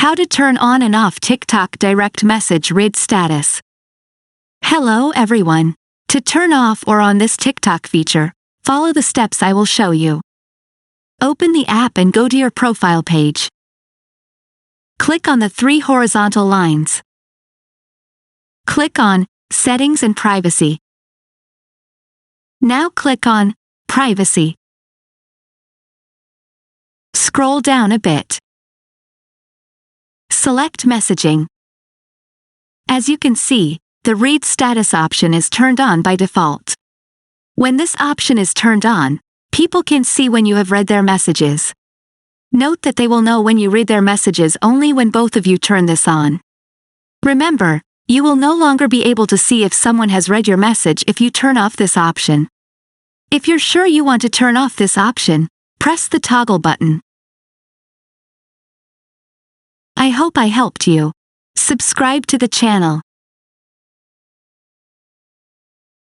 How to turn on and off TikTok direct message read status. Hello everyone. To turn off or on this TikTok feature, follow the steps I will show you. Open the app and go to your profile page. Click on the 3 horizontal lines. Click on Settings and Privacy. Now click on Privacy. Scroll down a bit. Select Messaging. As you can see, the Read Status option is turned on by default. When this option is turned on, people can see when you have read their messages. Note that they will know when you read their messages only when both of you turn this on. Remember, you will no longer be able to see if someone has read your message if you turn off this option. If you're sure you want to turn off this option, press the toggle button. I hope I helped you. Subscribe to the channel.